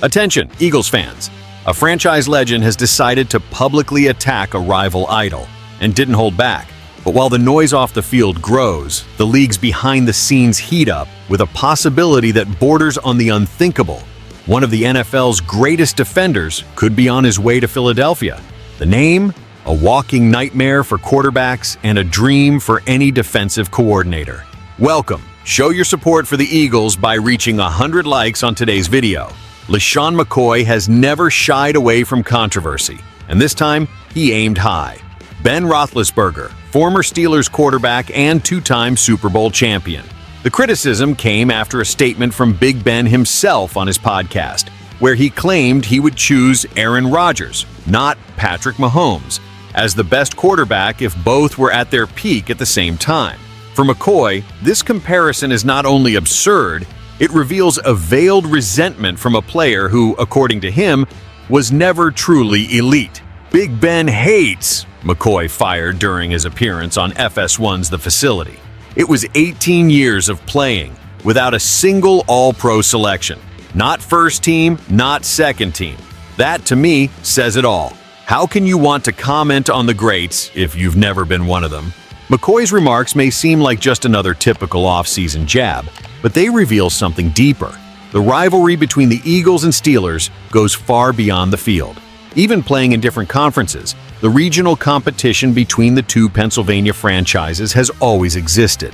Attention, Eagles fans! A franchise legend has decided to publicly attack a rival idol, and didn't hold back. But while the noise off the field grows, the league's behind-the-scenes heat up with a possibility that borders on the unthinkable. One of the NFL's greatest defenders could be on his way to Philadelphia. The name? A walking nightmare for quarterbacks and a dream for any defensive coordinator. Welcome! Show your support for the Eagles by reaching 100 likes on today's video. LeSean McCoy has never shied away from controversy, and this time, he aimed high. Ben Roethlisberger, former Steelers quarterback and two-time Super Bowl champion. The criticism came after a statement from Big Ben himself on his podcast, where he claimed he would choose Aaron Rodgers, not Patrick Mahomes, as the best quarterback if both were at their peak at the same time. For McCoy, this comparison is not only absurd, it reveals a veiled resentment from a player who, according to him, was never truly elite. Big Ben hates, McCoy fired during his appearance on FS1's The Facility. It was 18 years of playing without a single All-Pro selection. Not first team, not second team. That, to me, says it all. How can you want to comment on the greats if you've never been one of them? McCoy's remarks may seem like just another typical off-season jab, but they reveal something deeper. The rivalry between the Eagles and Steelers goes far beyond the field. Even playing in different conferences, the regional competition between the two Pennsylvania franchises has always existed,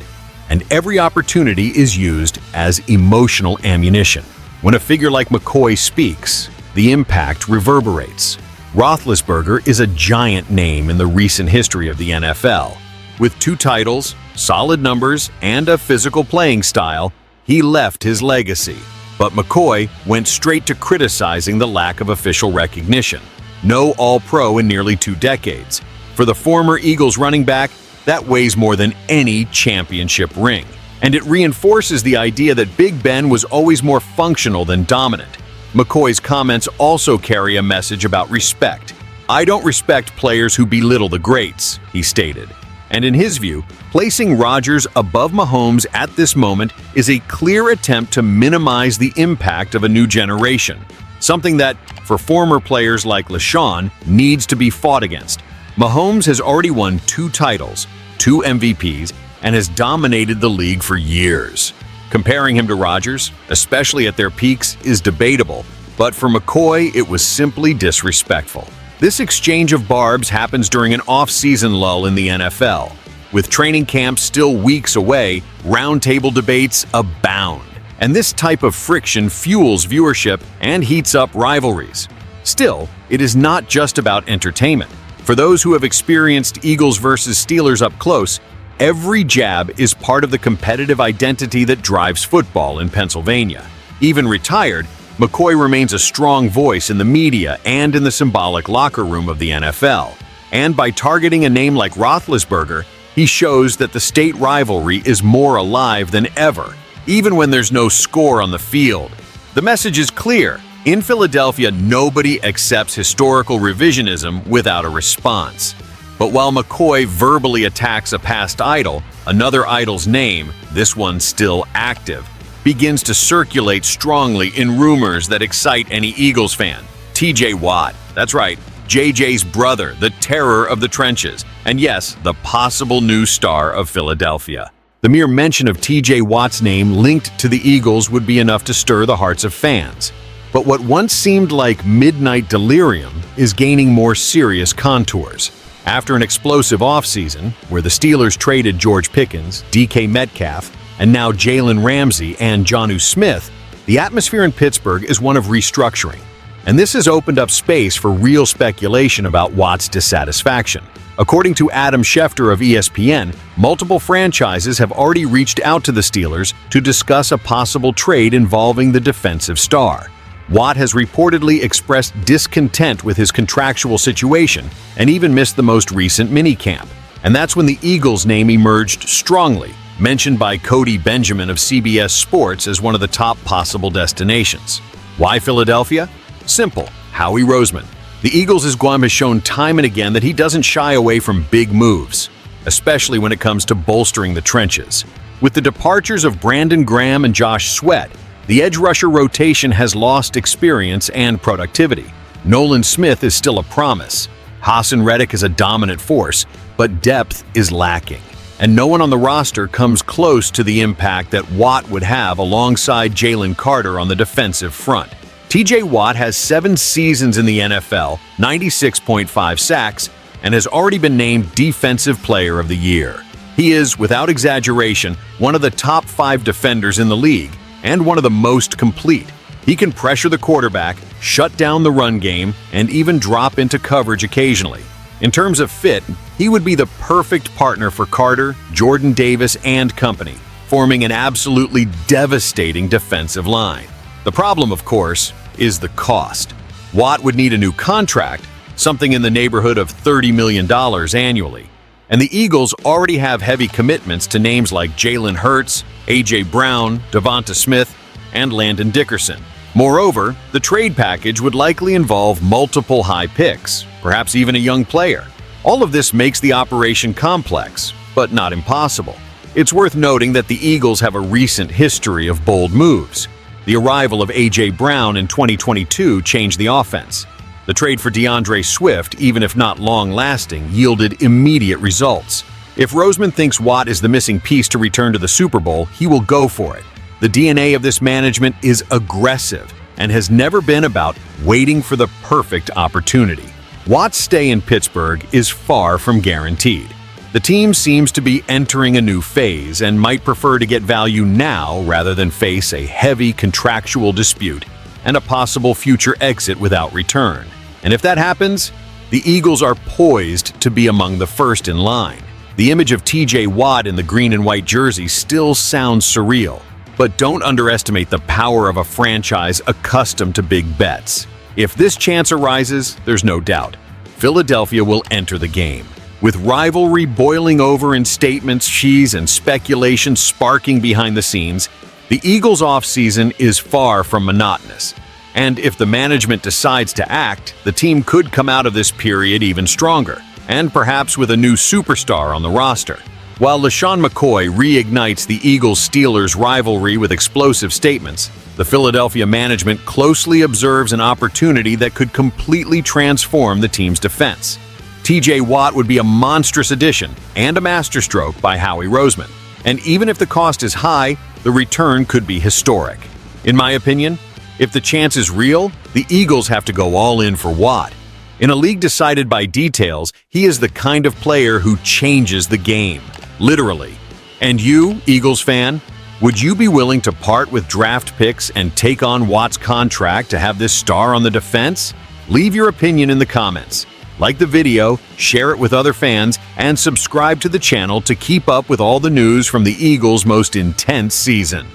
and every opportunity is used as emotional ammunition. When a figure like McCoy speaks, the impact reverberates. Roethlisberger is a giant name in the recent history of the NFL. With 2 titles, solid numbers, and a physical playing style, he left his legacy. But McCoy went straight to criticizing the lack of official recognition. No All-Pro in nearly 2 decades. For the former Eagles running back, that weighs more than any championship ring. And it reinforces the idea that Big Ben was always more functional than dominant. McCoy's comments also carry a message about respect. "I don't respect players who belittle the greats," he stated. And in his view, placing Rodgers above Mahomes at this moment is a clear attempt to minimize the impact of a new generation, something that, for former players like LeSean, needs to be fought against. Mahomes has already won 2 titles, 2 MVPs, and has dominated the league for years. Comparing him to Rodgers, especially at their peaks, is debatable, but for McCoy, it was simply disrespectful. This exchange of barbs happens during an off-season lull in the NFL. With training camps still weeks away, roundtable debates abound. And this type of friction fuels viewership and heats up rivalries. Still, it is not just about entertainment. For those who have experienced Eagles versus Steelers up close, every jab is part of the competitive identity that drives football in Pennsylvania. Even retired, McCoy remains a strong voice in the media and in the symbolic locker room of the NFL. And by targeting a name like Roethlisberger, he shows that the state rivalry is more alive than ever, even when there's no score on the field. The message is clear. In Philadelphia, nobody accepts historical revisionism without a response. But while McCoy verbally attacks a past idol, another idol's name, this one still active, begins to circulate strongly in rumors that excite any Eagles fan. TJ Watt. That's right, JJ's brother, the terror of the trenches, and yes, the possible new star of Philadelphia. The mere mention of TJ Watt's name linked to the Eagles would be enough to stir the hearts of fans. But what once seemed like midnight delirium is gaining more serious contours. After an explosive offseason, where the Steelers traded George Pickens, DK Metcalf, and now Jalen Ramsey and Jonnu Smith, the atmosphere in Pittsburgh is one of restructuring. And this has opened up space for real speculation about Watt's dissatisfaction. According to Adam Schefter of ESPN, multiple franchises have already reached out to the Steelers to discuss a possible trade involving the defensive star. Watt has reportedly expressed discontent with his contractual situation and even missed the most recent minicamp. And that's when the Eagles' name emerged strongly, mentioned by Cody Benjamin of CBS Sports as one of the top possible destinations. Why Philadelphia? Simple. Howie Roseman. The Eagles' Guam has shown time and again that he doesn't shy away from big moves, especially when it comes to bolstering the trenches. With the departures of Brandon Graham and Josh Sweat, The edge rusher rotation has lost experience and productivity. Nolan Smith is still a promise. Hassan Reddick is a dominant force, but depth is lacking. And no one on the roster comes close to the impact that Watt would have alongside Jalen Carter on the defensive front. TJ Watt has 7 seasons in the NFL, 96.5 sacks, and has already been named Defensive Player of the Year. He is, without exaggeration, one of the top 5 defenders in the league, and one of the most complete. He can pressure the quarterback, shut down the run game, and even drop into coverage occasionally. In terms of fit, he would be the perfect partner for Carter, Jordan Davis, and company, forming an absolutely devastating defensive line. The problem, of course, is the cost. Watt would need a new contract, something in the neighborhood of $30 million annually. And the Eagles already have heavy commitments to names like Jalen Hurts, A.J. Brown, Devonta Smith, and Landon Dickerson. Moreover, the trade package would likely involve multiple high picks, perhaps even a young player. All of this makes the operation complex, but not impossible. It's worth noting that the Eagles have a recent history of bold moves. The arrival of A.J. Brown in 2022 changed the offense. The trade for DeAndre Swift, even if not long-lasting, yielded immediate results. If Roseman thinks Watt is the missing piece to return to the Super Bowl, he will go for it. The DNA of this management is aggressive and has never been about waiting for the perfect opportunity. Watt's stay in Pittsburgh is far from guaranteed. The team seems to be entering a new phase and might prefer to get value now rather than face a heavy contractual dispute and a possible future exit without return. And if that happens, the Eagles are poised to be among the first in line. The image of TJ Watt in the green and white jersey still sounds surreal, but don't underestimate the power of a franchise accustomed to big bets. If this chance arises, there's no doubt, Philadelphia will enter the game. With rivalry boiling over in statements, she's, and speculation sparking behind the scenes, the Eagles' offseason is far from monotonous. And if the management decides to act, the team could come out of this period even stronger, and perhaps with a new superstar on the roster. While LaShawn McCoy reignites the Eagles-Steelers rivalry with explosive statements, the Philadelphia management closely observes an opportunity that could completely transform the team's defense. TJ Watt would be a monstrous addition and a masterstroke by Howie Roseman. And even if the cost is high, the return could be historic. In my opinion, if the chance is real, the Eagles have to go all in for Watt. In a league decided by details, he is the kind of player who changes the game, literally. And you, Eagles fan, would you be willing to part with draft picks and take on Watt's contract to have this star on the defense? Leave your opinion in the comments. Like the video, share it with other fans, and subscribe to the channel to keep up with all the news from the Eagles' most intense season.